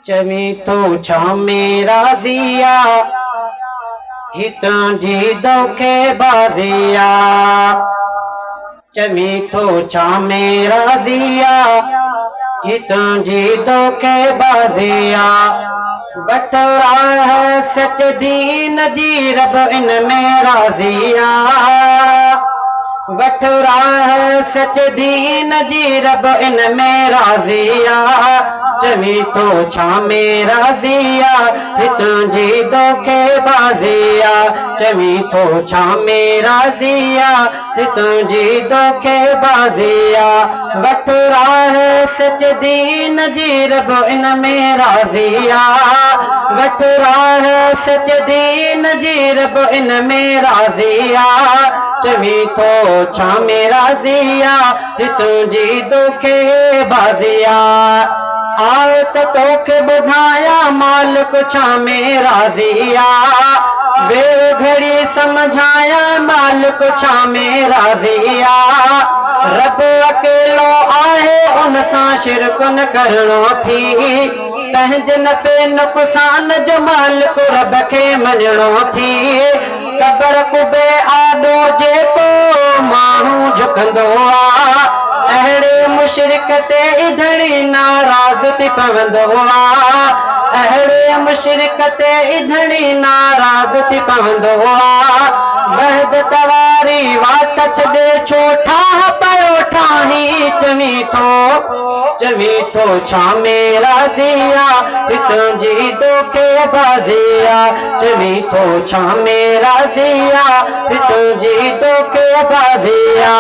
चवी तो छा मेरा जिया हितां जी दोखे बाजिया। चवी तो छा मेरा जिया हितां जी दोखे बाजिया। बटोरा है सच दीन जी रब इन में राजिया। बटोरा है सच दीन जी रब इन में राजिया। चवी तो छा मेरा जिया हितां जी दोखे बाजिया। चवी तो छा मेरा जिया हितां जी दोखे बाजिया। बटोरा है सच दीन जी रब इन में राजिया। बटोरा है सच दीन जी रब इन में राजिया। चवी तो छा मेरा जिया हितां जी दोखे बाजिया। आओ तो तोखे बुधाया मालिक छा मेरा जिया। बे घड़ी समझाया मालिक छा मेरा जिया। रब अकेलो आहे उन सां शिरक न करणो थी। पंहिंजे नफ़े नुक़सान जो मालिक रब खे मञणो थी। कबर कुबे आॾो जेको माण्हू झुकंदो आ। अहिड़े मुशरिक ते इधड़ी नाराज़ थी पवंदो आ। अहिड़े मुशरिक ते इधड़ी नाराज़ थी पवंदो आ। बहद तवारी वात छॾे छो ठाह पियो ठाही। चवी तो छा मेरा जिया हितां जी दोखे बाजिया। चवी तो छा मेरा जिया हितां जी दोखे बाजिया।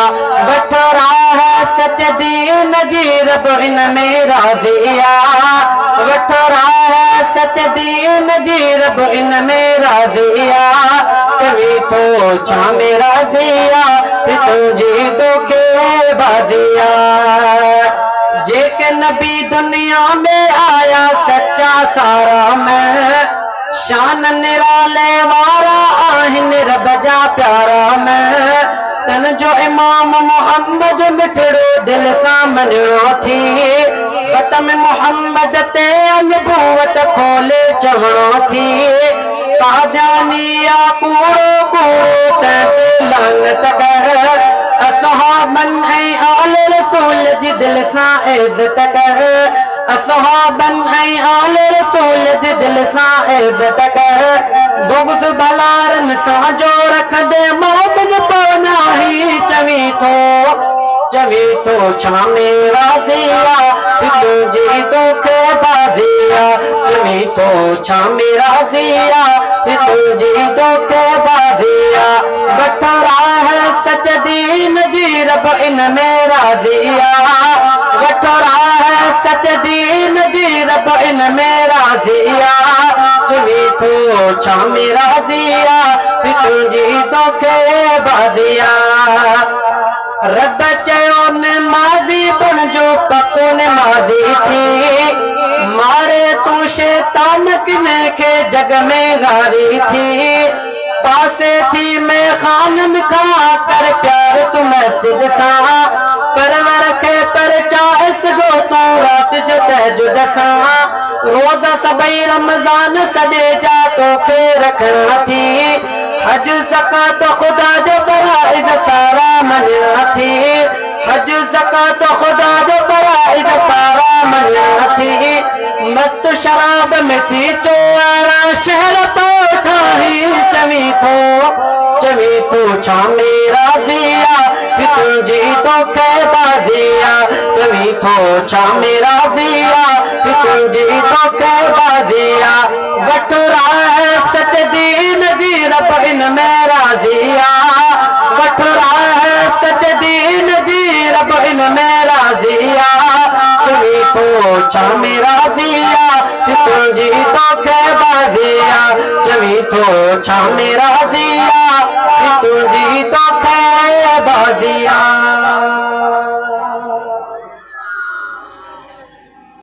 बटोरा है सच दीन जी रब इन में राजिया। बटोरा है सच दीन जी रब इन में राजिया। चवी तो छा मेरा जिया हितां जी दोखे बाजिया। जेके नबी दुनिया में आया सच्चा सारा में शान निराले वारा आहिन रब जा प्यारा में। तन जो इमाम मोहम्मद मिठड़ो दिल सां मञणो थी। ख़त्म मोहम्मद ते नबूवत खोले चवणो थी। कादियानिया कूड़ो कूड़ो ते लानत कर। असहाबन ऐं आल रसूल जी दिल सां इज़्ज़त कर। असहाबन ऐं आल रसूल जी दिल सां इज़्ज़त कर। बुग़्ज़ भलारन सां जो रखंदे मोहब्बत पवनाही। चवी तो छा मेरा जिया हितां जी दोखे बाजिया। चवी तो छा मेरा जिया हितां जी दोखे बाजिया। बटोरा है सच दीन जी रब इन में राजिया। बटोरा है सच दीन जी रब इन में राजिया। चवी तो छा मेरा जिया हितां जी दोखे बाजिया। रब चयो नमाज़ी बणिजो पको नमाज़ी थी। मारे तू शैतान किने खे जग में गारी थी। पासे थी मैं खानन खां कर प्यार तू मस्जिद सां। परवर खे पर चाहस गो तू रात जो तहजुद सां। रोज़ा सबई रमज़ान सॼे जा तोखे रखणा थी। हज ज़कात खुदा जो फराइज़ सारा मञणा थी। हज ज़कात खुदा जो फराइज़ सारा मञणा थी। मस्त शराब में थी चोरा शहर पठाही। चवी तो छा मेरा जिया हितां जी दोखे बाजिया। चवी तो छा मेरा जिया हितां जी दोखे बाजिया। बटोरा है सच दीन जी रब इन में राजिया। बटोरा है सच दीन जी रब इन में राजिया। चवी तो छा मेरा जिया हितां जी दोखे बाजिया। चवी तो छा मेरा जिया